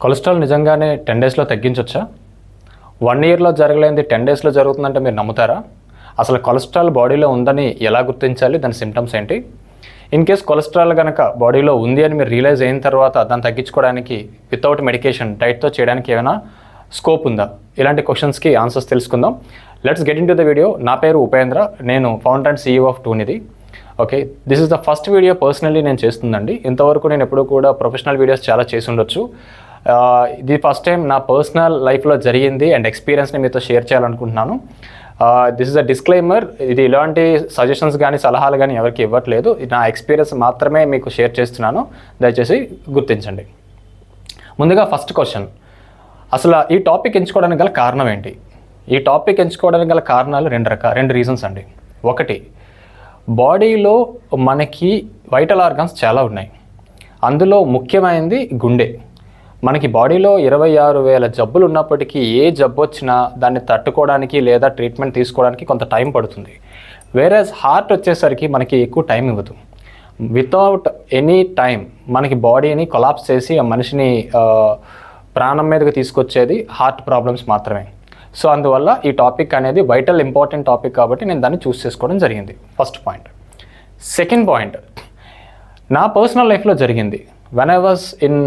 Cholesterol నిజంగానే 10 డేస్లో తగ్గించవచ్చా? 1 ఇయర్లో జరగలేనిది 10 డేస్లో జరుగుతుందంటే మీరు నమ్ముతారా? అసలు కొలెస్ట్రాల్ బాడీలో ఉందని ఎలా గుర్తించాలి? దాని సిమ్టమ్స్ ఏంటి? ఇన్ కేస్ కొలెస్ట్రాల్ కనుక బాడీలో ఉంది అని మీరు రియలైజ్ అయిన తర్వాత దాన్ని తగ్గించుకోవడానికి వితౌట్ మెడికేషన్ డైట్తో చేయడానికి ఏమైనా స్కోప్ ఉందా? ఇలాంటి క్వశ్చన్స్కి ఆన్సర్స్ తెలుసుకుందాం. Let's get into the video. నా పేరు ఉపేంద్ర, నేను ఫౌండర్ అండ్ CEO ఆఫ్ టూనిది. Okay, this is the first video personally నేను చేస్తుందండి. ఇంతవరకు నేను ఎప్పుడు కూడా ప్రొఫెషనల్ వీడియోస్ చాలా చేసి ఉండొచ్చు. ఇది ఫస్ట్ టైం నా పర్సనల్ లైఫ్లో జరిగింది అండ్ ఎక్స్పీరియన్స్ని మీతో షేర్ చేయాలనుకుంటున్నాను. This is a disclaimer. ఇది ఇలాంటి సజెషన్స్ కానీ సలహాలు కానీ ఎవరికి ఇవ్వట్లేదు. ఇది నా ఎక్స్పీరియన్స్ మాత్రమే మీకు షేర్ చేస్తున్నాను, దయచేసి గుర్తించండి. ముందుగా ఫస్ట్ క్వశ్చన్, అసలు ఈ టాపిక్ ఎంచుకోవడానికి గల కారణం ఏంటి? ఈ టాపిక్ ఎంచుకోవడానికి గల కారణాలు రెండు రీజన్స్ అండి. ఒకటి, బాడీలో మనకి వైటల్ ఆర్గాన్స్ చాలా ఉన్నాయి. అందులో ముఖ్యమైనది గుండె. మనకి బాడీలో 26,000 జబ్బులు ఉన్నప్పటికీ ఏ జబ్బు వచ్చినా దాన్ని తట్టుకోవడానికి లేదా ట్రీట్మెంట్ తీసుకోవడానికి కొంత టైం పడుతుంది. వేరేస్ హార్ట్ వచ్చేసరికి మనకి ఎక్కువ టైం ఇవ్వదు. వితౌట్ ఎనీ టైం మనకి బాడీని కొలాప్స్ చేసి ఆ మనిషిని ప్రాణం మీదకి తీసుకొచ్చేది హార్ట్ ప్రాబ్లమ్స్ మాత్రమే. సో అందువల్ల ఈ టాపిక్ అనేది వైటల్ ఇంపార్టెంట్ టాపిక్ కాబట్టి నేను దాన్ని చూస్ చేసుకోవడం జరిగింది. First point. సెకండ్ పాయింట్, నా పర్సనల్ లైఫ్లో జరిగింది. When I was in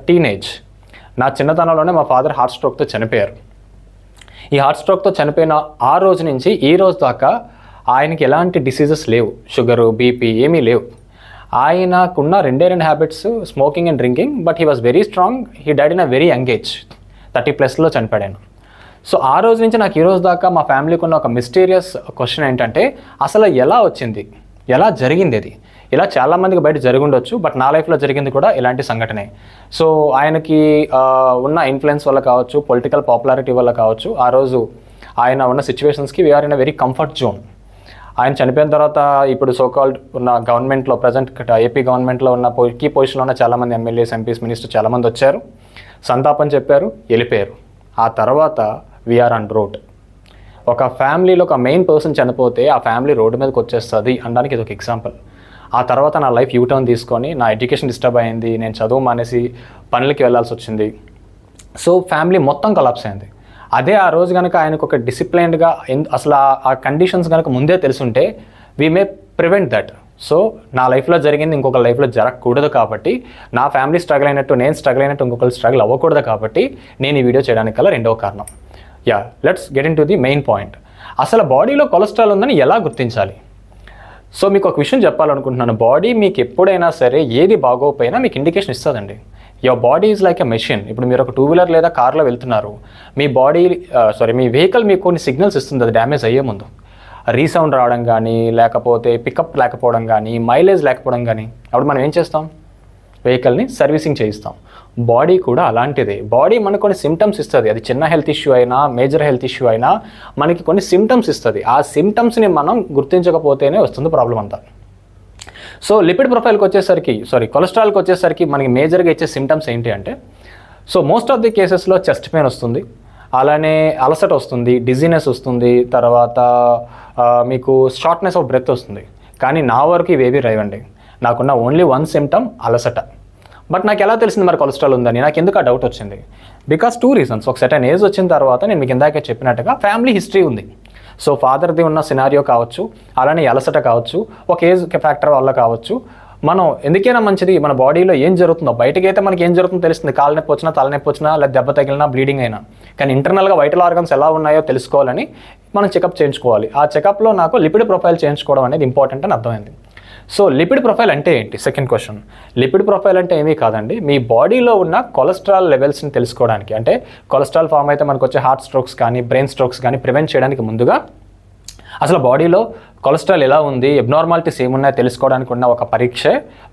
teenage, నా చిన్నతనంలోనే మా ఫాదర్ హార్ట్ స్ట్రోక్తో చనిపోయారు. ఈ హార్ట్ స్ట్రోక్తో చనిపోయిన ఆ రోజు నుంచి ఈ రోజు దాకా ఆయనకి ఎలాంటి డిసీజెస్ లేవు, షుగరు, బీపీ ఏమీ లేవు. ఆయనకున్న రెండు habits, smoking and drinking. But he was very strong. He died in a very young age, 30+ చనిపోయాను. సో ఆ రోజు నుంచి నాకు ఈ రోజు దాకా మా ఫ్యామిలీకి ఉన్న ఒక మిస్టీరియస్ క్వశ్చన్ ఏంటంటే, అసలు ఎలా వచ్చింది, ఎలా జరిగింది? అది ఇలా చాలామందికి బయట జరిగి ఉండొచ్చు, బట్ నా లైఫ్లో జరిగింది కూడా ఇలాంటి సంఘటనే. సో ఆయనకి ఉన్న ఇన్ఫ్లుయెన్స్ వల్ల కావచ్చు, పొలిటికల్ పాపులారిటీ వల్ల కావచ్చు, ఆ రోజు ఆయన ఉన్న సిచ్యువేషన్స్కి we're in a very comfort zone. ఆయన చనిపోయిన తర్వాత ఇప్పుడు సోకాల్డ్ ఉన్న గవర్నమెంట్లో, ప్రజెంట్ ఏపీ గవర్నమెంట్లో ఉన్న కీ పొజిషన్లో ఉన్న చాలామంది ఎమ్మెల్యేస్, ఎంపీస్, మినిస్టర్ చాలామంది వచ్చారు, సంతాపం చెప్పారు, వెళ్ళిపోయారు. ఆ తర్వాత వీఆర్ ఆన్ రోడ్. ఒక ఫ్యామిలీలో ఒక మెయిన్ పర్సన్ చనిపోతే ఆ ఫ్యామిలీ రోడ్డు మీదకి వచ్చేస్తుంది అనడానికి ఇది ఒక ఎగ్జాంపుల్. ఆ తర్వాత నా లైఫ్ యూటర్న్ తీసుకొని నా ఎడ్యుకేషన్ డిస్టర్బ్ అయింది, నేను చదువు మానేసి పనులకి వెళ్ళాల్సి వచ్చింది. సో ఫ్యామిలీ మొత్తం కొలాప్స్ అయింది. అదే ఆ రోజు కనుక ఆయనకు ఒక డిసిప్లైన్డ్గా అసలు ఆ కండిషన్స్ కనుక ముందే తెలుసుంటే we may prevent that. So నా లైఫ్లో జరిగింది ఇంకొక లైఫ్లో జరగకూడదు కాబట్టి, నా ఫ్యామిలీ స్ట్రగుల్ అయినట్టు నేను స్ట్రగుల్ అయినట్టు ఇంకొకరు స్ట్రగుల్ అవ్వకూడదు కాబట్టి నేను ఈ వీడియో చేయడానికి గల రెండవ కారణం. Yeah, let's get in to the main point. అసలు బాడీలో కొలెస్ట్రాల్ ఉందని ఎలా గుర్తించాలి? సో మీకు ఒక విషయం చెప్పాలనుకుంటున్నాను. బాడీ మీకు ఎప్పుడైనా సరే ఏది బాగోపోయినా మీకు ఇండికేషన్ ఇస్తుందండి. Your body is like a machine. ఇప్పుడు మీరు ఒక 2-వీలర్ లేదా కార్లో వెళ్తున్నారు, మీ మీ వెహికల్ మీకు కొన్ని సిగ్నల్స్ ఇస్తుంది అది డ్యామేజ్ అయ్యే ముందు. రీసౌండ్ రావడం కానీ, లేకపోతే పికప్ లేకపోవడం కానీ, మైలేజ్ లేకపోవడం కానీ, అప్పుడు మనం ఏం చేస్తాం? వెహికల్ని సర్వీసింగ్ చేయిస్తాం. బాడీ కూడా అలాంటిదే. బాడీ మనకు కొన్ని సిమ్టమ్స్ ఇస్తుంది. అది చిన్న హెల్త్ ఇష్యూ అయినా, మేజర్ హెల్త్ ఇష్యూ అయినా మనకి కొన్ని సిమ్టమ్స్ ఇస్తుంది. ఆ సిమ్టమ్స్ని మనం గుర్తించకపోతేనే వస్తుంది ప్రాబ్లం అంతా. సో లిపిడ్ ప్రొఫైల్కి వచ్చేసరికి, కొలెస్ట్రాల్కి వచ్చేసరికి మనకి మేజర్గా ఇచ్చే సిమ్టమ్స్ ఏంటి అంటే, సో మోస్ట్ ఆఫ్ ది కేసెస్లో చెస్ట్ పెయిన్ వస్తుంది, అలానే అలసట వస్తుంది, డిజీనెస్ వస్తుంది, తర్వాత మీకు షార్ట్నెస్ ఆఫ్ బ్రెత్ వస్తుంది. కానీ నా వరకు ఇవేవి రావండి. నాకున్న ఓన్లీ వన్ సిమ్టమ్ అలసట. బట్ నాకు ఎలా తెలిసింది మరి కొలెస్ట్రాల్ ఉందని? నాకు ఎందుకు ఆ డౌట్ వచ్చింది? Because 2 reasons. ఒక సెటైన్ ఏజ్ వచ్చిన తర్వాత నేను మీకు ఇందాకే చెప్పినట్టుగా ఫ్యామిలీ హిస్టరీ ఉంది. సో ఫాదర్ది ఉన్న సినారియో కావచ్చు, అలానే అలసట కావచ్చు, ఒక ఏజ్ ఫ్యాక్టర్ వల్ల కావచ్చు. మనం ఎందుకైనా మంచిది మన బాడీలో ఏం జరుగుతుందో, బయటకైతే మనకి ఏం జరుగుతుందో తెలుస్తుంది. కాలు నొప్పి వచ్చినా, తలనొప్పి వచ్చినా, లేదా దెబ్బ తగిలినా, బ్లీడింగ్ అయినా. కానీ ఇంటర్నల్గా వైటల్ ఆర్గన్స్ ఎలా ఉన్నాయో తెలుసుకోవాలని మనం చెకప్ చేయించుకోవాలి. ఆ చెకప్లో నాకు లిపిడ్ ప్రొఫైల్ చేయించుకోవడం అనేది ఇంపార్టెంట్ అని అర్థమైంది. సో లిపిడ్ ప్రొఫైల్ అంటే ఏంటి? Second question. లిపిడ్ ప్రొఫైల్ అంటే ఏమీ కాదండి, మీ బాడీలో ఉన్న కొలెస్ట్రాల్ లెవెల్స్ని తెలుసుకోవడానికి. అంటే కొలెస్ట్రాల్ ఫామ్ అయితే మనకు వచ్చే హార్ట్ స్ట్రోక్స్ కానీ, బ్రెయిన్ స్ట్రోక్స్ కానీ ప్రివెంట్ చేయడానికి ముందుగా అసలు బాడీలో కొలెస్ట్రాల్ ఎలా ఉంది, అబ్నార్మాలిటీస్ ఏమున్నాయో తెలుసుకోవడానికి ఉన్న ఒక పరీక్ష,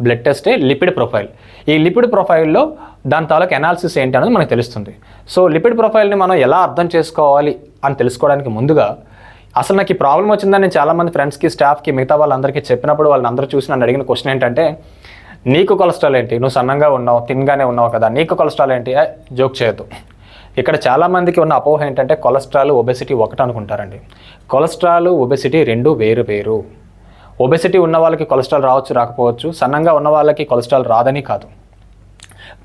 బ్లడ్ టెస్టే లిపిడ్ ప్రొఫైల్. ఈ లిపిడ్ ప్రొఫైల్లో దాని తాలూకు అనాలిసిస్ ఏంటి అనేది మనకు తెలుస్తుంది. సో లిపిడ్ ప్రొఫైల్ని మనం ఎలా అర్థం చేసుకోవాలి అని తెలుసుకోవడానికి ముందుగా, అసలు నాకు ఈ ప్రాబ్లం వచ్చిందని నేను చాలామంది ఫ్రెండ్స్కి, స్టాఫ్కి, మిగతా వాళ్ళందరికీ చెప్పినప్పుడు వాళ్ళందరూ చూసి నన్ను అడిగిన క్వశ్చన్ ఏంటంటే, నీకు కొలెస్ట్రాల్ ఏంటి, నువ్వు సన్నంగా ఉన్నావు, తిన్గానే ఉన్నావు కదా, నీకు కొలెస్ట్రాల్ ఏంటి? జోక్ చేయొద్దు. ఇక్కడ చాలామందికి ఉన్న అపోహ ఏంటంటే కొలెస్ట్రాల్, ఒబెసిటీ ఒకటి అనుకుంటారండి. కొలెస్ట్రాల్, ఒబెసిటీ రెండు వేరు. ఒబెసిటీ ఉన్న వాళ్ళకి కొలెస్ట్రాల్ రావచ్చు, రాకపోవచ్చు. సన్నంగా ఉన్న వాళ్ళకి కొలెస్ట్రాల్ రాదని కాదు.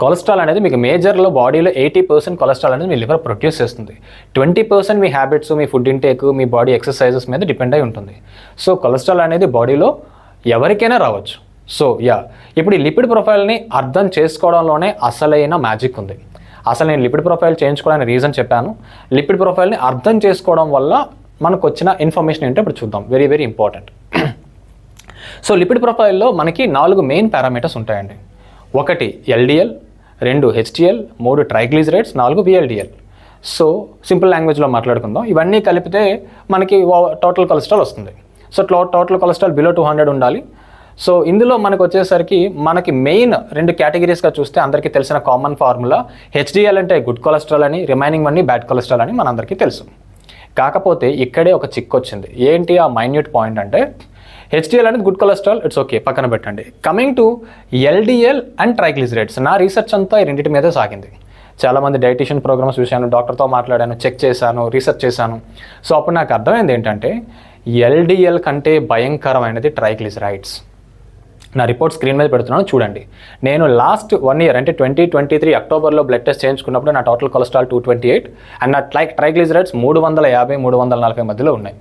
కొలెస్ట్రాల్ అనేది మీకు మేజర్లో బాడీలో 80% కొలెస్ట్రాల్ అనేది మీ లివర్ ప్రొడ్యూస్ చేస్తుంది. 20% మీ హ్యాబిట్స్, మీ ఫుడ్ ఇంటేక్, మీ బాడీ ఎక్సర్సైజెస్ మీద డిపెండ్ అయి ఉంటుంది. సో కొలెస్ట్రాల్ అనేది బాడీలో ఎవరికైనా రావచ్చు. సో ఇప్పుడు ఈ లిపిడ్ ప్రొఫైల్ని అర్థం చేసుకోవడంలోనే అసలైన మ్యాజిక్ ఉంది. అసలు నేను లిపిడ్ ప్రొఫైల్ చేయించుకోవడానికి రీజన్ చెప్పాను. లిపిడ్ ప్రొఫైల్ని అర్థం చేసుకోవడం వల్ల మనకు వచ్చిన ఇన్ఫర్మేషన్ ఏంటో ఇప్పుడు చూద్దాం. Very very important. So lipid ప్రొఫైల్లో మనకి 4 మెయిన్ పారామీటర్స్ ఉంటాయండి. 1 LDL, 2 HDL, 3 triglycerides, 4 VLDL. So simple లాంగ్వేజ్లో మాట్లాడుకుందాం. ఇవన్నీ కలిపితే మనకి టోటల్ కొలెస్ట్రాల్ వస్తుంది. సో టోటల్ కొలెస్ట్రాల్ బిలో 200 ఉండాలి. సో ఇందులో మనకు వచ్చేసరికి మనకి మెయిన్ 2 కేటగిరీస్గా చూస్తే అందరికీ తెలిసిన కామన్ ఫార్ములా HDL అంటే గుడ్ కొలెస్ట్రాల్ అని, రిమైనింగ్ అన్ని బ్యాడ్ కొలెస్ట్రాల్ అని మనందరికీ తెలుసు. కాకపోతే ఇక్కడే ఒక చిక్కు వచ్చింది. ఏంటి ఆ మైన్యూట్ పాయింట్ అంటే HDL అనేది గుడ్ కొలెస్ట్రాల్, ఇట్స్ ఓకే, పక్కన పెట్టండి. Coming to LDL and triglycerides, నా రీసెర్చ్ అంతా ఈ రెండింటి మీదే సాగింది. చాలామంది డైటీషియన్ ప్రోగ్రామ్స్ చూశాను, డాక్టర్తో మాట్లాడాను, చెక్ చేశాను, రీసెర్చ్ చేశాను. సో అప్పుడు నాకు అర్థమైంది ఏంటంటే LDL కంటే భయంకరమైనది ట్రైగ్లిజరైడ్స్. నా రిపోర్ట్ స్క్రీన్ మీద పెడుతున్నాను చూడండి. నేను లాస్ట్ 1 year అంటే 2023 అక్టోబర్లో బ్లడ్ టెస్ట్ చేయించుకున్నప్పుడు నా టోటల్ కొలెస్ట్రాల్ 228 అండ్ నా ట్రైగ్లిజరైడ్స్ 350, 340 మధ్యలో ఉన్నాయి.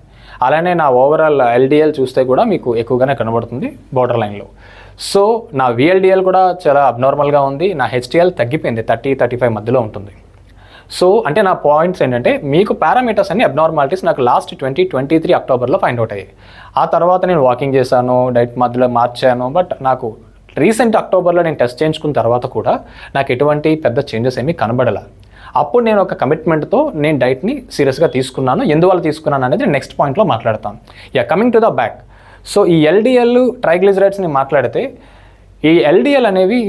అలానే నా ఓవరాల్ LDL చూస్తే కూడా మీకు ఎక్కువగానే కనబడుతుంది బోర్డర్ లైన్లో. సో నా VLDL కూడా చాలా అబ్నార్మల్గా ఉంది. నా HDL తగ్గిపోయింది, 30-35 మధ్యలో ఉంటుంది. సో అంటే నా పాయింట్స్ ఏంటంటే మీకు పారామీటర్స్ అన్ని అబ్నార్మాలిటీస్ నాకు లాస్ట్ 2023 అక్టోబర్లో ఫైండ్ అవుట్ అయ్యాయి. ఆ తర్వాత నేను వాకింగ్ చేశాను, డైట్ మధ్యలో మార్చాను. బట్ నాకు రీసెంట్ అక్టోబర్లో నేను టెస్ట్ చేయించుకున్న తర్వాత కూడా నాకు ఎటువంటి పెద్ద చేంజెస్ ఏమీ కనబడలే. అప్పుడు నేను ఒక కమిట్మెంట్తో నేను డైట్ని సీరియస్గా తీసుకున్నాను. ఎందువల్ల తీసుకున్నాను అనేది నెక్స్ట్ పాయింట్లో మాట్లాడతాను. Coming to the back. So ఈ LDL ట్రైగ్లిజరైడ్స్ని మాట్లాడితే ఈ LDL అనేవి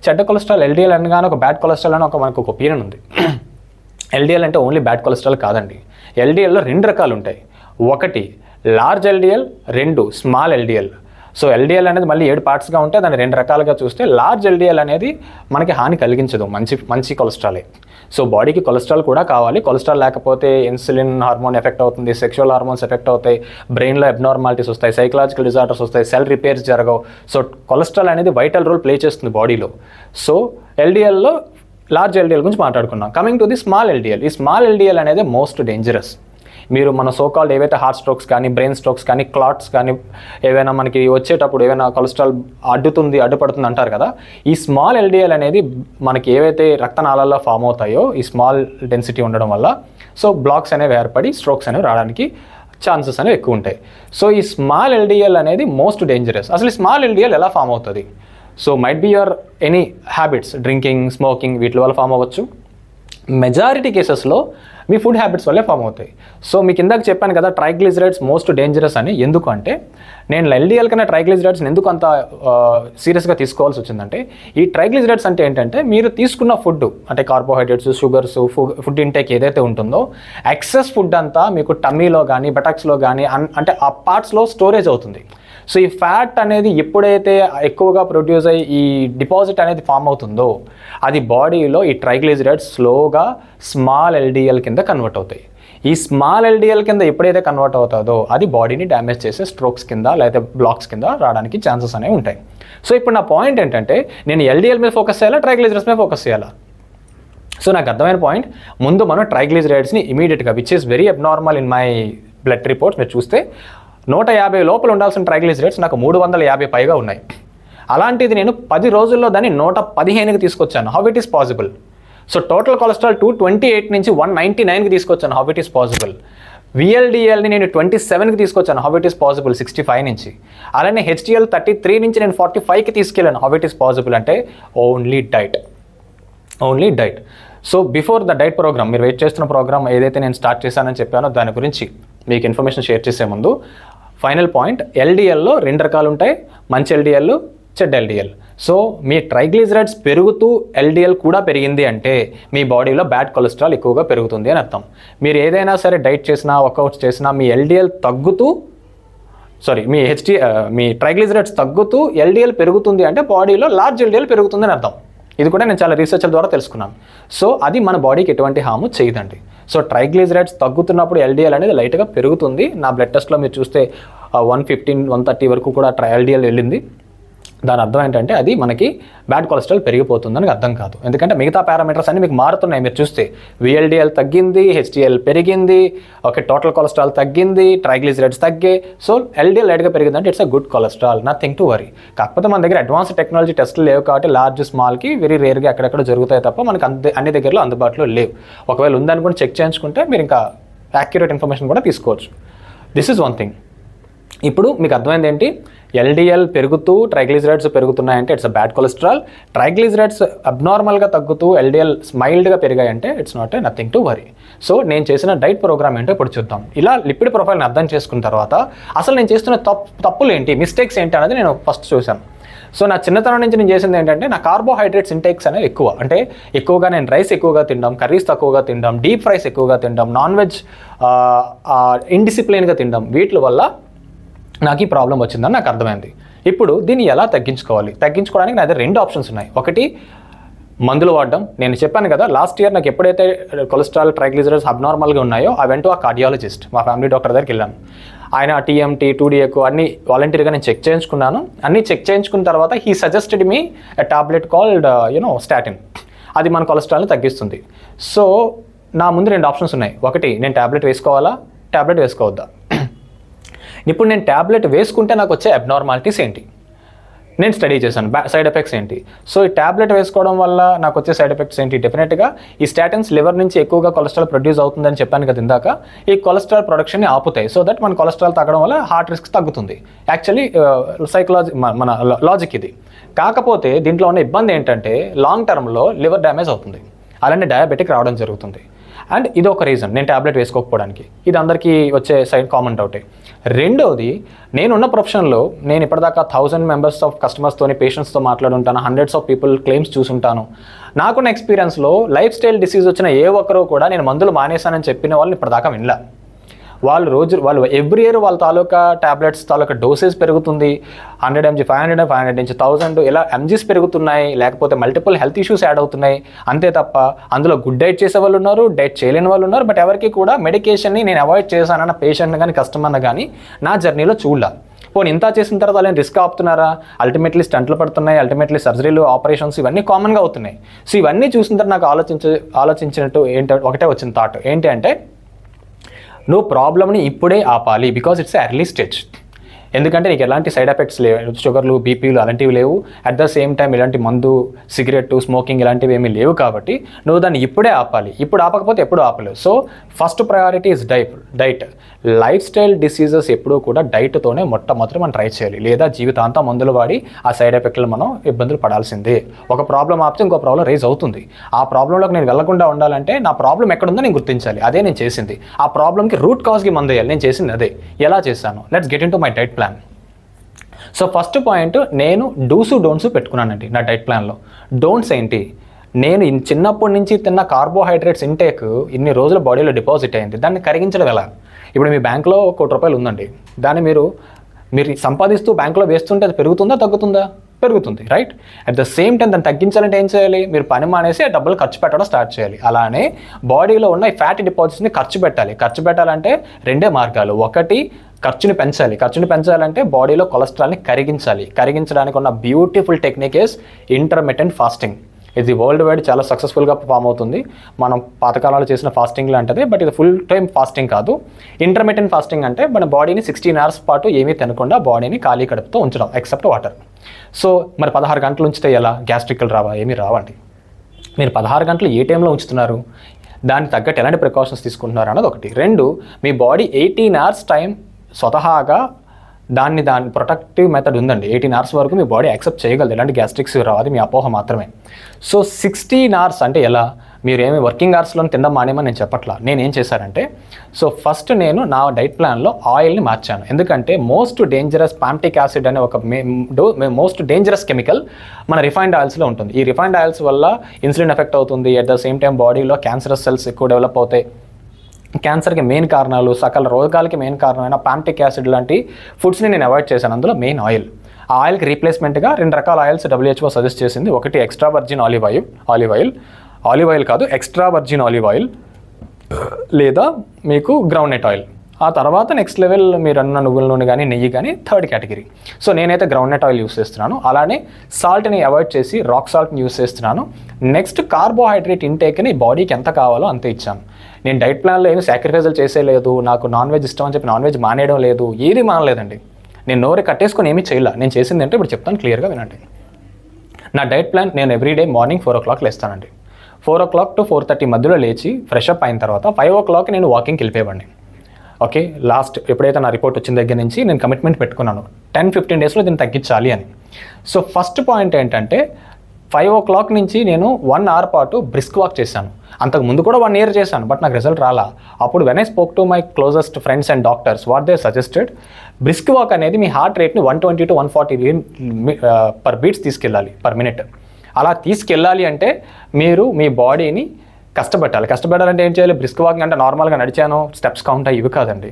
చెడ్డ కొలెస్ట్రాల్, LDL అనగానే ఒక బ్యాడ్ కొలెస్ట్రాల్ అని మనకు ఒక ఒపీనియన్ ఉంది. LDL అంటే ఓన్లీ బ్యాడ్ కొలెస్ట్రాల్ కాదండి. LDLలో 2 రకాలు ఉంటాయి. 1 large LDL, 2 small LDL. So LDL అనేది మళ్ళీ 7 పార్ట్స్గా ఉంటే దాన్ని 2 రకాలుగా చూస్తే లార్జ్ LDL అనేది మనకి హాని కలిగించదు, మంచి కొలెస్ట్రాలే. సో బాడీకి కొలెస్ట్రాల్ కూడా కావాలి. కొలెస్ట్రాల్ లేకపోతే ఇన్సులిన్ హార్మోన్ ఎఫెక్ట్ అవుతుంది, సెక్షువల్ హార్మోన్స్ ఎఫెక్ట్ అవుతాయి, బ్రెయిన్లో అబ్నార్మాలిటీస్ వస్తాయి, సైకలాజికల్ డిజార్డర్స్ వస్తాయి, సెల్ రిపేర్స్ జరగవు. సో కొలెస్ట్రాల్ అనేది వైటల్ రోల్ ప్లే చేస్తుంది బాడీలో. సో LDLలో లార్జ్ LDL గురించి మాట్లాడుకున్నాం. Coming to the small LDL. ఈ స్మాల్ LDL అనేది మోస్ట్ డేంజరస్. మీరు మన సోకాల్డ్ ఏవైతే హార్ట్ స్ట్రోక్స్ కానీ, బ్రెయిన్ స్ట్రోక్స్ కానీ, క్లాట్స్ కానీ ఏవైనా మనకి వచ్చేటప్పుడు ఏవైనా కొలెస్ట్రాల్ అడ్డుపడుతుంది అంటారు కదా, ఈ స్మాల్ LDL అనేది మనకి ఏవైతే రక్తనాళాల్లో ఫామ్ అవుతాయో ఈ స్మాల్ డెన్సిటీ ఉండడం వల్ల సో బ్లాక్స్ అనేవి ఏర్పడి స్ట్రోక్స్ అనేవి రావడానికి ఛాన్సెస్ అనేవి ఎక్కువ ఉంటాయి. సో ఈ స్మాల్ LDL అనేది మోస్ట్ డేంజరస్. అసలు ఈ స్మాల్ LDL ఎలా ఫామ్ అవుతుంది? So might be your any habits, drinking, smoking, వీటి వల్ల ఫామ్ అవ్వచ్చు. మెజారిటీ కేసెస్లో మీ ఫుడ్ హ్యాబిట్స్ వల్లే ఫామ్ అవుతాయి. సో మీకు ఇందాక చెప్పాను కదా ట్రైగ్లిజరైడ్స్ మోస్ట్ డేంజరస్ అని. ఎందుకు అంటే నేను LDL కన్నా ట్రైగ్లిజరైడ్స్ని ఎందుకు అంత సీరియస్గా తీసుకోవాల్సి వచ్చిందంటే ఈ ట్రైగ్లిజరైడ్స్ అంటే ఏంటంటే మీరు తీసుకున్న ఫుడ్ అంటే కార్బోహైడ్రేట్స్, షుగర్స్, ఫుడ్ ఇంటేక్ ఏదైతే ఉంటుందో ఎక్సెస్ ఫుడ్ అంతా మీకు టమ్మీలో కానీ బటాక్స్లో కానీ అంటే ఆ పార్ట్స్లో స్టోరేజ్ అవుతుంది. సో ఈ ఫ్యాట్ అనేది ఎప్పుడైతే ఎక్కువగా ప్రొడ్యూస్ అయ్యి ఈ డిపాజిట్ అనేది ఫామ్ అవుతుందో అది బాడీలో ఈ ట్రైగ్లిజరైడ్స్ స్లోగా స్మాల్ LDL కింద కన్వర్ట్ అవుతాయి. ఈ స్మాల్ LDL కింద ఎప్పుడైతే కన్వర్ట్ అవుతుందో అది బాడీని డ్యామేజ్ చేసే స్ట్రోక్స్ కింద లేదా బ్లాక్స్ కింద రావడానికి ఛాన్సెస్ అనేవి ఉంటాయి. సో ఇప్పుడు నా పాయింట్ ఏంటంటే నేను LDL మీద ఫోకస్ చేయాలా, ట్రైగ్లిజరైడ్స్ మీద ఫోకస్ చేయాలా? సో నాకు అర్థమైన పాయింట్, ముందు మనం ట్రైగ్లిజరైడ్స్ని ఇమీడియట్గా which is very abnormal in my blood reports మీరు చూస్తే 150 లోపల ఉండాల్సిన ట్రైగ్లిజరైడ్స్ నాకు 350 పైగా ఉన్నాయి. అలాంటిది నేను 10 రోజుల్లో దాన్ని 115కి తీసుకొచ్చాను. How it is possible? So total cholesterol 228 నుంచి 199కి తీసుకొచ్చాను. How it is possible? VLDLని నేను 27కి తీసుకొచ్చాను. How it is possible? 65 నుంచి. అలానే HDL 33 నుంచి నేను 45కి తీసుకెళ్ళాను. How it is possible? అంటే only diet. So before the diet program, మీరు వెయిట్ చేస్తున్న ప్రోగ్రామ్ ఏదైతే నేను స్టార్ట్ చేశానని చెప్పానో దాని గురించి మీకు ఇన్ఫర్మేషన్ షేర్ చేసే ముందు ఫైనల్ పాయింట్, LDLలో 2 రకాలు ఉంటాయి, మంచి LDL, చెడ్డ LDL. సో మీ ట్రైగ్లిజరైడ్స్ పెరుగుతూ LDL కూడా పెరిగింది అంటే మీ బాడీలో బ్యాడ్ కొలెస్ట్రాల్ ఎక్కువగా పెరుగుతుంది అని అర్థం. మీరు ఏదైనా సరే డైట్ చేసినా, వర్కౌట్స్ చేసినా మీ LDL తగ్గుతూ మీ ట్రైగ్లిజరైడ్స్ తగ్గుతూ LDL పెరుగుతుంది అంటే బాడీలో లార్జ్ LDL పెరుగుతుంది అని అర్థం. ఇది కూడా నేను చాలా రీసెర్చ్ల ద్వారా తెలుసుకున్నాను. సో అది మన బాడీకి ఎటువంటి హాము చేయదండి. సో ట్రైగ్లిజరైడ్స్ తగ్గుతున్నప్పుడు LDL అనేది లైట్గా పెరుగుతుంది. నా బ్లడ్ టెస్ట్లో మీరు చూస్తే 115, 130 వరకు కూడా LDL వెళ్ళింది. దాని అర్థం ఏంటంటే అది మనకి బ్యాడ్ కొలెస్ట్రాల్ పెరిగిపోతుందని అర్థం కాదు. ఎందుకంటే మిగతా పారామీటర్స్ అన్ని మీకు మారుతున్నాయి. మీరు చూస్తే VLDL తగ్గింది, HDL పెరిగింది, ఓకే, టోటల్ కొలెస్ట్రాల్ తగ్గింది, ట్రైగ్లిజరైడ్స్ తగ్గాయి. సో LDL లైట్గా పెరిగిందంటే it's a good cholesterol, nothing to worry. కాకపోతే మన దగ్గర అడ్వాన్స్ టెక్నాలజీ టెస్టులు లేవు కాబట్టి లార్జ్ స్మాల్కి వెరీ రేర్గా ఎక్కడెక్కడ జరుగుతాయి తప్ప మనకి అన్ని దగ్గరలో అందుబాటులో లేవు. ఒకవేళ ఉందనుకుని చెక్ చేయించుకుంటే మీరు ఇంకా యాక్యురేట్ ఇన్ఫర్మేషన్ కూడా తీసుకోవచ్చు. This is one thing. ఇప్పుడు మీకు అర్థమైంది ఏంటి, LDL పెరుగుతూ ట్రైగ్లిజరైడ్స్ పెరుగుతున్నాయంటే it's a bad cholesterol. Triglycerides అబ్నార్మల్గా తగ్గుతూ LDL మైల్డ్గా పెరిగాయంటే it's not nothing to worry. So నేను చేసిన డైట్ ప్రోగ్రామ్ ఏంటో ఇప్పుడు చూద్దాం. ఇలా లిపిడ్ ప్రొఫైల్ని అర్థం చేసుకున్న తర్వాత అసలు నేను చేస్తున్న తప్పులు ఏంటి, మిస్టేక్స్ ఏంటి అనేది నేను ఫస్ట్ చూశాను. సో నా చిన్నతనం నుంచి నేను చేసింది ఏంటంటే నా కార్బోహైడ్రేట్స్ ఇంటేక్స్ అనేవి ఎక్కువ, అంటే ఎక్కువగా నేను రైస్ ఎక్కువగా తినడం, కర్రీస్ తక్కువగా తినడం, డీప్ ఫ్రైస్ ఎక్కువగా తినడం, నాన్ వెజ్ ఇండిసిప్లిన్గా తినడం, వీటి వల్ల నాకు ఈ ప్రాబ్లం వచ్చిందని నాకు అర్థమైంది. ఇప్పుడు దీన్ని ఎలా తగ్గించుకోవడానికి నా దగ్గర 2 ఆప్షన్స్ ఉన్నాయి. ఒకటి మందులు వాడడం. నేను చెప్పాను కదా లాస్ట్ ఇయర్ నాకు ఎప్పుడైతే కొలెస్ట్రాల్ ట్రైగ్లిజరైడ్స్ అబ్నార్మల్గా ఉన్నాయో ఆ వెంట ఆ కార్డియాలజిస్ట్, మా ఫ్యామిలీ డాక్టర్ దగ్గరికి వెళ్ళాను. ఆయన TMT 2DECO అన్ని వాలంటీర్గా నేను చెక్ చేయించుకున్నాను. అన్నీ చెక్ చేయించుకున్న తర్వాత he suggested me a tablet called statin. అది మన కొలెస్ట్రాల్ని తగ్గిస్తుంది. సో నా ముందు 2 ఆప్షన్స్ ఉన్నాయి. ఒకటి నేను ట్యాబ్లెట్ వేసుకోవాలా, ట్యాబ్లెట్ వేసుకోవద్దా. ఇప్పుడు నేను ట్యాబ్లెట్ వేసుకుంటే నాకు వచ్చే అబ్నార్మాలిటీస్ ఏంటి, నేను స్టడీ చేశాను, సైడ్ ఎఫెక్ట్స్ ఏంటి. సో ఈ ట్యాబ్లెట్ వేసుకోవడం వల్ల నాకు వచ్చే సైడ్ ఎఫెక్ట్స్ ఏంటి, డెఫినెట్గా ఈ స్టాటిన్స్ లివర్ నుంచి ఎక్కువగా కొలెస్ట్రాల్ ప్రొడ్యూస్ అవుతుందని చెప్పాను కదా ఇందాక. ఈ కొలెస్ట్రాల్ ప్రొడక్షన్ని ఆపుతాయి. సో దట్ మన కొలెస్ట్రాల్ తగ్గడం వల్ల హార్ట్ రిస్క్ తగ్గుతుంది. యాక్చువల్లీ మన లాజిక్ ఇది. కాకపోతే దీంట్లో ఉన్న ఇబ్బంది ఏంటంటే లాంగ్ టర్మ్లో లివర్ డ్యామేజ్ అవుతుంది, అలానే డయాబెటిక్ రావడం జరుగుతుంది. అండ్ ఇది ఒక రీజన్ నేను ట్యాబ్లెట్ వేసుకోకపోవడానికి. ఇది అందరికీ వచ్చే సైడ్ కామన్ డౌటే. రెండోది, నేనున్న ప్రొఫెషన్లో నేను ఇప్పటిదాకా 1000 మెంబర్స్ ఆఫ్ కస్టమర్స్తోని పేషెంట్స్తో మాట్లాడుంటాను, హండ్రెడ్స్ ఆఫ్ పీపుల్ క్లెయిమ్స్ చూసుంటాను. నాకున్న ఎక్స్పీరియన్స్లో లైఫ్ స్టైల్ డిసీజ్ వచ్చిన ఏ ఒక్కరూ కూడా నేను మందులు మానేశానని చెప్పిన వాళ్ళని ఇప్పటిదాకా వినలే. వాళ్ళు ఎవ్రీ ఇయర్ వాళ్ళ తాలూకా ట్యాబ్లెట్స్ తాలూకా డోసేజ్ పెరుగుతుంది. 100 mg, 500 నుంచి 1000 ఇలా MGs పెరుగుతున్నాయి, లేకపోతే మల్టిపుల్ హెల్త్ ఇష్యూస్ యాడ్ అవుతున్నాయి. అంతే తప్ప అందులో గుడ్ డైట్ చేసే వాళ్ళు ఉన్నారు, డైట్ చేయలేని వాళ్ళు ఉన్నారు. బట్ ఎవరికి కూడా మెడికేషన్ని నేను అవాయిడ్ చేశానన్న పేషెంట్ని కానీ కస్టమర్ని కానీ నా జర్నీలో చూడాల. పోనీ ఇంత చేసిన తర్వాత వాళ్ళని రిస్క్ ఆపుతున్నారా, అల్టిమేట్లీ స్టంట్లు పడుతున్నాయి, అల్టిమేట్లీ సర్జరీలు, ఆపరేషన్స్ ఇవన్నీ కామన్గా అవుతున్నాయి. సో ఇవన్నీ చూసిన తర్వాత నాకు ఆలోచించినట్టు ఒకటే వచ్చిన థాట్ ఏంటి అంటే, నువ్వు ప్రాబ్లమ్ని ఇప్పుడే ఆపాలి. Because it's early stage. ఎందుకంటే నీకు ఎలాంటి సైడ్ ఎఫెక్ట్స్ లేవు, షుగర్లు, బీపీలు అలాంటివి లేవు. అట్ ద సేమ్ టైం ఇలాంటి మందు, సిగరెట్, స్మోకింగ్ ఇలాంటివి ఏమీ లేవు. కాబట్టి నువ్వు దాన్ని ఇప్పుడే ఆపాలి. ఇప్పుడు ఆపకపోతే ఎప్పుడు ఆపలేవు. So first priority is diet. Lifestyle diseases ఎప్పుడూ కూడా డైట్తోనే మొట్టమొదటి మనం ట్రై చేయాలి. లేదా జీవితాంతం మందులు వాడి ఆ సైడ్ ఎఫెక్ట్లు మనం ఇబ్బందులు పడాల్సిందే. ఒక ప్రాబ్లం ఆపితే ఇంకో ప్రాబ్లం రైజ్ అవుతుంది. ఆ ప్రాబ్లంలోకి నేను వెళ్లకుండా ఉండాలంటే నా ప్రాబ్లం ఎక్కడుందో నేను గుర్తించాలి. అదే నేను చేసింది. ఆ ప్రాబ్లంకి రూట్ కాజ్కి మందు వేయాలి. నేను చేసింది అదే. ఎలా చేశాను, let's get in to my diet plan. So first point, నేను డోంట్స్ పెట్టుకున్నానండి నా డైట్ ప్లాన్లో. డోంట్స్ ఏంటి, నేను చిన్నప్పటి నుంచి తిన్న కార్బోహైడ్రేట్స్ ఇంటేక్ ఇన్ని రోజుల బాడీలో డిపాజిట్ అయింది. దాన్ని కరిగించడం ఎలా? ఇప్పుడు మీ బ్యాంక్లో ₹1 కోటి ఉందండి. దాన్ని మీరు సంపాదిస్తూ బ్యాంక్లో వేస్తుంటే అది పెరుగుతుందా తగ్గుతుందా? పెరుగుతుంది, right? At the same time దాన్ని తగ్గించాలంటే ఏం చేయాలి? మీరు పని మానేసి ఆ డబ్బులు ఖర్చు పెట్టడం స్టార్ట్ చేయాలి. అలానే బాడీలో ఉన్న ఈ ఫ్యాటీ డిపాజిట్స్ని ఖర్చు పెట్టాలంటే 2 మార్గాలు. ఒకటి, ఖర్చుని పెంచాలంటే బాడీలో కొలెస్ట్రాల్ని కరిగించడానికి ఉన్న beautiful technique is intermittent fasting. ఇది వరల్డ్ వైడ్ చాలా సక్సెస్ఫుల్గా ఫామ్ అవుతుంది. మనం పాతకాలంలో చేసిన ఫాస్టింగ్ లాంటిది, బట్ ఇది ఫుల్ టైం ఫాస్టింగ్ కాదు. ఇంటర్మిటెంట్ ఫాస్టింగ్ అంటే మన బాడీని 16 hours పాటు ఏమీ తినకుండా బాడీని ఖాళీ కడుపుతో ఉంచడం, ఎక్సెప్ట్ వాటర్. సో మరి 16 గంటలు ఉంచితే ఎలా? గ్యాస్ట్రిక్లు రావా? ఏమీ రావండి. మీరు 16 గంటలు ఏ టైంలో ఉంచుతున్నారు, దానికి తగ్గట్టు ఎలాంటి ప్రికాషన్స్ తీసుకుంటున్నారు అన్నది ఒకటి. 2, మీ బాడీ 18 hours టైం స్వతహాగా దాని ప్రొటెక్టివ్ మెథడ్ ఉందండి. 18 hours వరకు మీ బాడీ యాక్సెప్ట్ చేయగలదు, ఎలాంటి గ్యాస్ట్రిక్స్ రావు. అది మీ అపోహ మాత్రమే. సో 16 hours అంటే ఎలా? మీరు ఏమి వర్కింగ్ అవర్స్లో తినడం మానేమని నేను చెప్పట్లా. నేనేం చేశానంటే, సో ఫస్ట్ నేను నా డైట్ ప్లాన్లో ఆయిల్ని మార్చాను. ఎందుకంటే మోస్ట్ డేంజరస్ పాంటిక్ యాసిడ్ అనే ఒక మోస్ట్ డేంజరస్ కెమికల్ మన రిఫైన్డ్ ఆయిల్స్లో ఉంటుంది. ఈ రిఫైన్డ్ ఆయిల్స్ వల్ల ఇన్సులిన్ ఎఫెక్ట్ అవుతుంది. అట్ ద సేమ్ టైం బాడీలో క్యాన్సరస్ సెల్స్ ఎక్కువ డెవలప్ అవుతాయి. క్యాన్సర్కి మెయిన్ కారణాలు, సకల రోగాలకి మెయిన్ కారణమైన పాంటిక్ యాసిడ్ లాంటి ఫుడ్స్ని నేను అవాయిడ్ చేశాను. అందులో మెయిన్ ఆయిల్. ఆ ఆయిల్కి రీప్లేస్మెంట్గా 2 రకాల ఆయిల్స్ WHO సజెస్ట్ చేసింది. ఒకటి ఎక్స్ట్రా వర్జిన్ ఆలివ్ ఆయిల్ కాదు, ఎక్స్ట్రా వర్జిన్ ఆలివ్ ఆయిల్, లేదా మీకు గ్రౌండ్నట్ ఆయిల్. ఆ తర్వాత నెక్స్ట్ లెవెల్ మీరు అన్న నువ్వుల నూనె కానీ నెయ్యి కానీ థర్డ్ కేటగిరీ. సో నేనైతే గ్రౌండ్నట్ ఆయిల్ యూస్ చేస్తున్నాను. అలానే సాల్ట్ని అవాయిడ్ చేసి రాక్ సాల్ట్ని యూస్ చేస్తున్నాను. నెక్స్ట్ కార్బోహైడ్రేట్ ఇంటేక్ని బాడీకి ఎంత కావాలో అంతే ఇచ్చాను. నేను డైట్ ప్లాన్లో ఏమి సాక్రిఫైజులు చేసేయలేదు, నాకు నాన్ వెజ్ ఇష్టం అని చెప్పి నాన్ వెజ్ మానేయడం లేదు, ఏది మానలేదండి. నేను నోరు కట్టేసుకొని ఏమీ చేయలే. నేను చేసింది అంటే ఇప్పుడు చెప్తాను, క్లియర్గా వినండి. నా డైట్ ప్లాన్, నేను everyday morning 4 o'clock లేస్తానండి. 4 o'clock to 4:30 మధ్యలో లేచి ఫ్రెష్ అప్ అయిన తర్వాత 5 o'clock నేను వాకింగ్కి వెళ్ళిపోయేవాడిని. ఓకే, లాస్ట్ ఎప్పుడైతే నా రిపోర్ట్ వచ్చిన దగ్గర నుంచి నేను కమిట్మెంట్ పెట్టుకున్నాను 10-15 డేస్లో దీన్ని తగ్గించాలి అని. సో ఫస్ట్ పాయింట్ ఏంటంటే 5 o'clock నుంచి నేను 1 hour పాటు బ్రిస్క్ వాక్ చేశాను. అంతకు ముందు కూడా 1 year చేశాను, బట్ నాకు రిజల్ట్ రాలా. అప్పుడు when I spoke to my closest friends and doctors, what they suggested, brisk walk అనేది మీ హార్ట్ రేట్ని 120 to 140 పర్ బీట్స్ తీసుకెళ్ళాలి పర్ మినిట్. అలా తీసుకెళ్ళాలి అంటే మీరు మీ బాడీని కష్టపెట్టాలంటే ఏం చేయాలి? బ్రిస్క్ వాకింగ్ అంటే నార్మల్గా నడిచాను స్టెప్స్ కౌంట్ అయ్యి ఇవి కాదండి.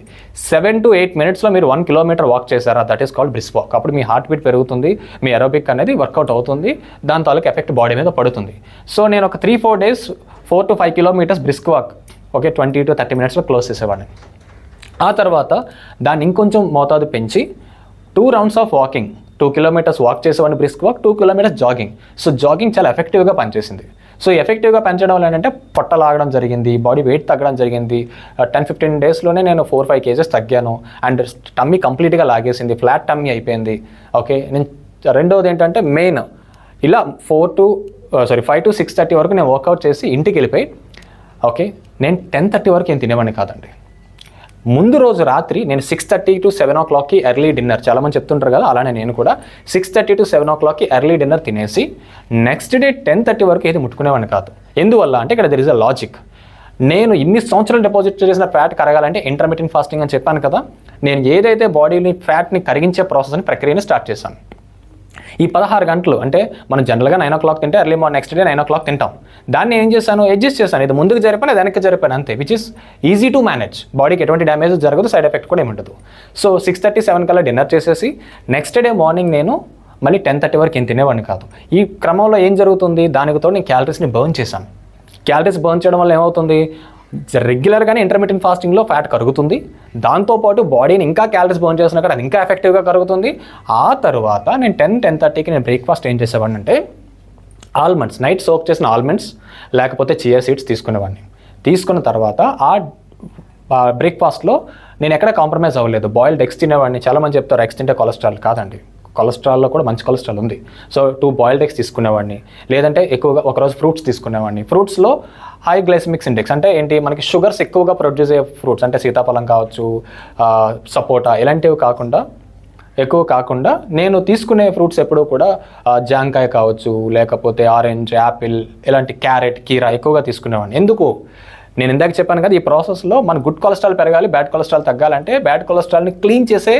7 to 8 minutesలో మీరు 1 kilometer వాక్ చేశారా, that is called brisk walk. అప్పుడు మీ హార్ట్ బీట్ పెరుగుతుంది, మీ ఎరోబిక్ అనేది వర్కౌట్ అవుతుంది, దాని తాలూకు ఎఫెక్ట్ బాడీ మీద పడుతుంది. సో నేను ఒక 3-4 days 4 to 5 kilometers brisk walk, okay, 20 to 30 minutesలో క్లోజ్ చేసేవాడిని. ఆ తర్వాత దాన్ని ఇంకొంచెం మోతాదు పెంచి 2 rounds of walking, 2 kilometers walk చేసేవాడిని brisk walk, 2 kilometers jogging. So jogging చాలా ఎఫెక్టివ్గా పనిచేసింది. సో ఎఫెక్టివ్గా పెంచడం వల్ల ఏంటంటే పొట్ట లాగడం జరిగింది, బాడీ వెయిట్ తగ్గడం జరిగింది. 10-15 daysలోనే నేను 4-5 kgs తగ్గాను. అండ్ టమ్మీ కంప్లీట్గా లాగేసింది, ఫ్లాట్ టమ్మీ అయిపోయింది. ఓకే, నేను రెండవది ఏంటంటే మెయిన్ ఇలా 5 to 6:30 వరకు నేను వర్కౌట్ చేసి ఇంటికి వెళ్ళిపోయి, ఓకే, నేను 10:30 వరకు ఏం తినేవాడిని కాదండి. ముందు రోజు రాత్రి నేను 6:30 to 7 o'clockకి ఎర్లీ డిన్నర్, చాలామంది చెప్తుంటారు కదా, అలానే నేను కూడా 6:30 to 7 o'clockకి ఎర్లీ డిన్నర్ తినేసి నెక్స్ట్ డే 10:30 వరకు ఏది ముట్టుకునేవాడిని కాదు. ఎందువల్ల అంటే ఇక్కడ దెర్ ఇస్ అ లాజిక్. నేను ఇన్ని సంవత్సరాలు డిపాజిట్ చేసిన ఫ్యాట్ కరగాలంటే ఇంటర్మిటెంట్ ఫాస్టింగ్ అని చెప్పాను కదా, నేను ఏదైతే బాడీని ఫ్యాట్ని కరిగించే ప్రాసెస్ని ప్రక్రియని స్టార్ట్ చేశాను. ఈ 16 గంటలు అంటే మనం జనరల్గా 9 o'clock తింటే early morning next day 9 o'clock తింటాం. దాన్ని ఏం చేశాను, అడ్జస్ట్ చేశాను. ఇది ముందుకు జరిపాను, వెనక్కి జరిపాను అంతే, which is easy to manage. బాడీకి ఎటువంటి డ్యామేజ్ జరగదు, సైడ్ ఎఫెక్ట్ కూడా ఏముండదు. సో 6:30-7 కల్లా డిన్నర్ చేసేసి నెక్స్ట్ డే మార్నింగ్ నేను మళ్ళీ 10:30 వరకు ఏం తినేవాడిని కాదు. ఈ క్రమంలో ఏం జరుగుతుంది, దానికి తోడు నేను క్యాలరీస్ని బర్న్ చేశాను. క్యాలరీస్ బర్న్ చేయడం వల్ల ఏమవుతుంది, రెగ్యులర్గానే ఇంటర్మిటెంట్ ఫాస్టింగ్లో ఫ్యాట్ కరుగుతుంది, దాంతోపాటు బాడీని ఇంకా క్యాలరీస్ బర్న్ చేసినా కూడా అది ఇంకా ఎఫెక్టివ్గా కరుగుతుంది. ఆ తర్వాత నేను 10-10:30కి నేను బ్రేక్ఫాస్ట్ ఏం చేసేవాడిని అంటే ఆల్మండ్స్, నైట్ సోక్ చేసిన ఆల్మండ్స్ లేకపోతే చియా సీడ్స్ తీసుకునేవాడిని. తీసుకున్న తర్వాత ఆ బ్రేక్ఫాస్ట్లో నేను ఎక్కడ కాంప్రమైజ్ అవ్వలేదు. బాయిల్డ్ ఎగ్స్ తినేవాడిని. చాలామంది చెప్తారు ఎగ్స్ తింటే కొలెస్ట్రాల్, కాదండి, కొలెస్ట్రాల్లో కూడా మంచి కొలెస్ట్రాల్ ఉంది. సో 2 బాయిల్డ్ ఎగ్స్ తీసుకునేవాడిని, లేదంటే ఎక్కువగా ఒకరోజు ఫ్రూట్స్ తీసుకునేవాడిని. ఫ్రూట్స్లో హై గ్లైసెమిక్ ఇండెక్స్ అంటే ఏంటి, మనకి షుగర్స్ ఎక్కువగా ప్రొడ్యూస్ అయ్యే ఫ్రూట్స్ అంటే సీతాఫలం కావచ్చు, సపోటా, ఇలాంటివి ఎక్కువ కాకుండా నేను తీసుకునే ఫ్రూట్స్ ఎప్పుడూ కూడా జాంకాయ కావచ్చు, లేకపోతే ఆరెంజ్, యాపిల్, ఇలాంటి క్యారెట్, కీరా ఎక్కువగా తీసుకునేవాడిని. ఎందుకు, నేను ఇందాక చెప్పాను కదా, ఈ ప్రాసెస్లో మన గుడ్ కొలెస్ట్రాల్ పెరగాలి, బ్యాడ్ కొలెస్ట్రాల్ తగ్గాలంటే బ్యాడ్ కొలెస్ట్రాల్ని క్లీన్ చేసే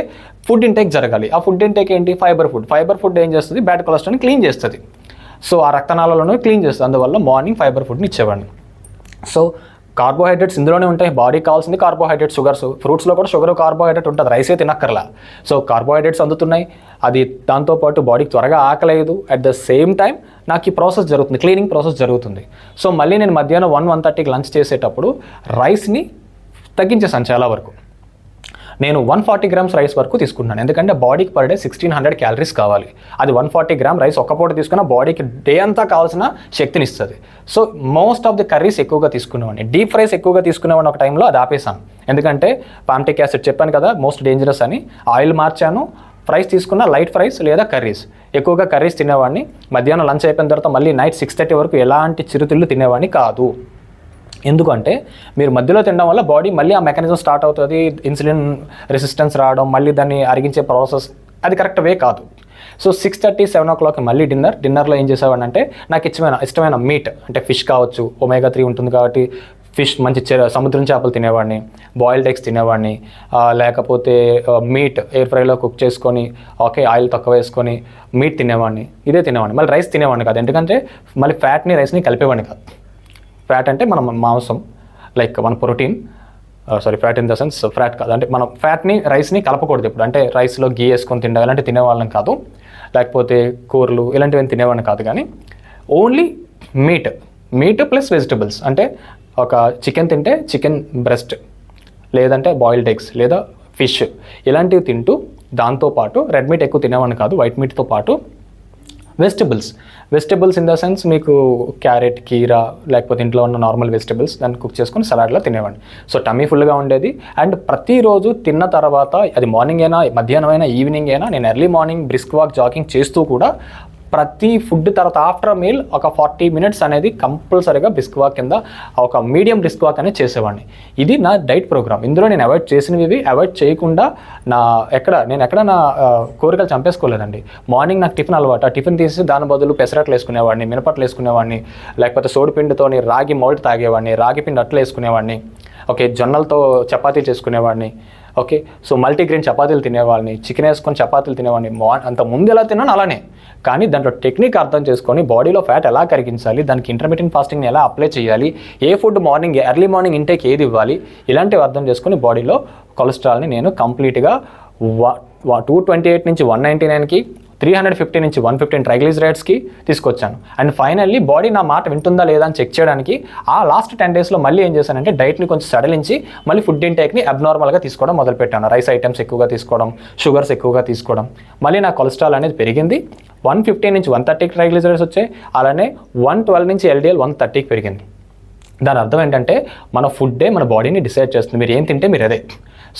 ఫుడ్ ఇంటేక్ జరగాలి. ఆ ఫుడ్ ఇంటేక్ ఏంటి, ఫైబర్ ఫుడ్ ఏం చేస్తుంది, బ్యాడ్ కొలెస్ట్రాల్ని క్లీన్ చేస్తుంది. సో ఆ రక్తనాళాలను క్లీన్ చేస్తుంది. అందువల్ల మార్నింగ్ ఫైబర్ ఫుడ్ని ఇచ్చేవాడిని. సో కార్బోహైడ్రేట్స్ ఇందులోనే ఉంటాయి, బాడీకి కావాల్సింది కార్బోహైడ్రేట్స్, షుగర్స్. ఫ్రూట్స్లో కూడా షుగర్, కార్బోహైడ్రేట్ ఉంటుంది, రైసే తినక్కర్లా. సో కార్బోహైడ్రేట్స్ అందుతున్నాయి, అది దాంతోపాటు బాడీకి త్వరగా ఆకలేదు. అట్ ద సేమ్ టైం నాకు ఈ ప్రాసెస్ జరుగుతుంది, క్లీనింగ్ ప్రాసెస్ జరుగుతుంది. సో మళ్ళీ నేను మధ్యాహ్నం 1-1:30కి లంచ్ చేసేటప్పుడు రైస్ని తగ్గించేసాను చాలా వరకు. నేను 140 grams రైస్ వరకు తీసుకున్నాను, ఎందుకంటే బాడీకి పర్ డే 1600 calories కావాలి. అది 140 grams రైస్ ఒక్క పూట తీసుకున్నా బాడీకి డే అంతా కావాల్సిన శక్తిని ఇస్తుంది. So most of the curries ఎక్కువగా తీసుకునేవాడిని. డీప్ ఫ్రైస్ ఎక్కువగా తీసుకునేవాడిని ఒక టైంలో, అది ఆపేసాను. ఎందుకంటే పామ్టిక్ యాసిడ్ చెప్పాను కదా మోస్ట్ డేంజరస్ అని. ఆయిల్ మార్చాను, ఫ్రైస్ తీసుకున్న లైట్ ఫ్రైస్ లేదా కర్రీస్, ఎక్కువగా కర్రీస్ తినేవాడిని. మధ్యాహ్నం లంచ్ అయిపోయిన తర్వాత మళ్ళీ నైట్ 6:30 వరకు ఎలాంటి చిరుతిళ్ళు తినేవాడిని కాదు. ఎందుకంటే మీరు మధ్యలో తినడం వల్ల బాడీ మళ్ళీ ఆ మెకానిజం స్టార్ట్ అవుతుంది, ఇన్సులిన్ రెసిస్టెన్స్ రావడం, మళ్ళీ దాన్ని అరిగించే ప్రాసెస్, అది కరెక్ట్ వే కాదు. సో 6:30-7 o'clock మళ్ళీ డిన్నర్లో ఏం చేసేవాడిని అంటే నాకు ఇష్టమైన మీట్ అంటే ఫిష్ కావచ్చు, omega 3 ఉంటుంది కాబట్టి ఫిష్, మంచి సముద్రం చేపలు తినేవాడిని, బాయిల్డ్ ఎగ్స్ తినేవాడిని, లేకపోతే మీట్ ఎయిర్ ఫ్రైలో కుక్ చేసుకొని, ఓకే, ఆయిల్ తక్కువ వేసుకొని మీట్ తినేవాడిని, ఇదే తినేవాడిని. మళ్ళీ రైస్ తినేవాడిని కాదు, ఎందుకంటే మళ్ళీ ఫ్యాట్ని రైస్ని కలిపేవాడిని కాదు. ఫ్యాట్ అంటే మన మాంసం, లైక్ మన protein, fat in the sense fat కాదు, అంటే మనం ఫ్యాట్ని రైస్ని కలపకూడదు ఎప్పుడు. అంటే రైస్లో గీ వేసుకొని తినడం ఇలాంటివి తినేవాళ్ళం కాదు, లేకపోతే కూరలు ఇలాంటివి తినేవాళ్ళం కాదు. కానీ ఓన్లీ మీట్ ప్లస్ వెజిటబుల్స్. అంటే ఒక చికెన్ తింటే చికెన్ బ్రెస్ట్, లేదంటే బాయిల్డ్ ఎగ్స్ లేదా ఫిష్ ఇలాంటివి తింటూ, దాంతోపాటు రెడ్ మీట్ ఎక్కువ తినేవాడిని కాదు, వైట్ మీట్తో పాటు వెజిటబుల్స్ ఇన్ ద సెన్స్ మీకు క్యారెట్, కీరా, లేకపోతే ఇంట్లో ఉన్న నార్మల్ వెజిటబుల్స్ దాన్ని కుక్ చేసుకొని సలాడ్లో తినేవాడిని. సో టమ్మీ ఫుల్గా ఉండేది. అండ్ ప్రతిరోజు తిన్న తర్వాత అది మార్నింగ్ అయినా, మధ్యాహ్నం అయినా, ఈవినింగ్ అయినా నేను early morning brisk walk, jogging చేస్తూ కూడా ప్రతి ఫుడ్ తర్వాత ఆఫ్టర్ మీల్ ఒక 40 minutes అనేది కంపల్సరీగా బ్రిస్క్ వాక్ కింద ఒక మీడియం బ్రిస్క్ వాక్ అనేది చేసేవాడిని. ఇది నా డైట్ ప్రోగ్రామ్. ఇందులో నేను అవాయిడ్ చేసినవి అవాయిడ్ చేయకుండా నేను ఎక్కడ నా కోరికలు చంపేసుకోలేదండి. మార్నింగ్ నాకు టిఫిన్ అలవాటు, ఆ టిఫిన్ తీసి దాని బదులు పెసరట్లు వేసుకునేవాడిని, మినపట్లు వేసుకునేవాడిని, లేకపోతే సోడిపిండితోని రాగి మౌల్ట్ తాగేవాడిని, రాగి పిండి అట్లు వేసుకునేవాడిని, ఓకే, జొన్నలతో చపాతీ చేసుకునేవాడిని, ఓకే. సో మల్టీగ్రెయిన్ చపాతీలు తినేవాడిని, చికెన్ వేసుకొని చపాతీలు తినేవాడిని. అంత ముందు ఎలా తిన్నాను అలానే, కానీ దాంట్లో టెక్నిక్ అర్థం చేసుకొని బాడీలో ఫ్యాట్ ఎలా కరిగించాలి, దానికి ఇంటర్మీడియట్ ఫాస్టింగ్ని ఎలా అప్లై చేయాలి, ఏ ఫుడ్ ఎర్లీ మార్నింగ్ ఇంటేక్ ఏది ఇవ్వాలి, ఇలాంటివి అర్థం చేసుకొని బాడీలో కొలెస్ట్రాల్ని నేను కంప్లీట్గా 228 నుంచి 199కి, 350 నుంచి 115 ట్రైగ్లిజరైడ్స్కి తీసుకొచ్చాను. అండ్ ఫైనల్లీ బాడీ నా మాట వింటుందా లేదా అని చెక్ చేయడానికి ఆ లాస్ట్ 10 daysలో మళ్ళీ ఏం చేశానంటే డైట్ని కొంచెం సడలించి మళ్ళీ ఫుడ్ ఇంటేక్ని అబ్నార్మల్గా తీసుకోవడం మొదలుపెట్టాను. రైస్ ఐటమ్స్ ఎక్కువగా తీసుకోవడం, షుగర్స్ ఎక్కువగా తీసుకోవడం. మళ్ళీ నా కొలెస్ట్రాల్ అనేది పెరిగింది. 115 నుంచి 130 ట్రైగ్లిజరైడ్స్ వచ్చాయి. అలానే 112 నుంచి LDL 130కి పెరిగింది. దాని అర్థం ఏంటంటే మన ఫుడ్డే మన బాడీని డిసైడ్ చేస్తుంది. మీరు ఏం తింటే మీరు అదే.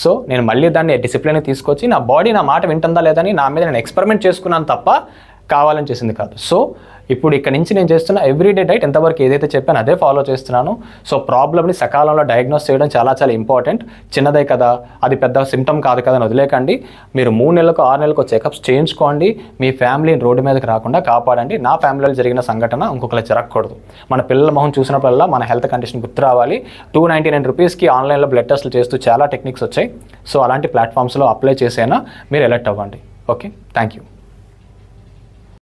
సో నేను మళ్ళీ దాన్ని డిసిప్లిన్ తీసుకొచ్చి నా బాడీ నా మాట వింటుందా లేదని నా మీద నేను ఎక్స్పెరిమెంట్ చేసుకున్నాను తప్ప కావాలని చేసింది కాదు. సో ఇప్పుడు ఇక్కడ నుంచి నేను చేస్తున్న ఎవ్రీడే డైట్ ఎంతవరకు ఏదైతే చెప్పానో అదే ఫాలో చేస్తున్నాను. సో ప్రాబ్లమ్ని సకాలంలో డయాగ్నోస్ చేయడం చాలా చాలా ఇంపార్టెంట్. చిన్నదే కదా, అది పెద్ద సిమ్టమ్ కాదు కదా అని వదిలేకండి. మీరు 3 నెలలకు 6 నెలలకు చెకప్స్ చేయించుకోండి. మీ ఫ్యామిలీని రోడ్డు మీదకి రాకుండా కాపాడండి. నా ఫ్యామిలీలో జరిగిన సంఘటన ఇంకొకరు జరగకూడదు. మన పిల్లల మొహం చూసినప్పుడల్లా మన హెల్త్ కండిషన్ గుర్తు రావాలి. 299 రూపీస్కి ఆన్లైన్లో బ్లడ్ టెస్ట్లు చేస్తూ చాలా టెక్నిక్స్ వచ్చాయి. సో అలాంటి ప్లాట్ఫామ్స్లో అప్లై చేసైనా మీరు ఎలర్ట్ అవ్వండి. Okay, thank you.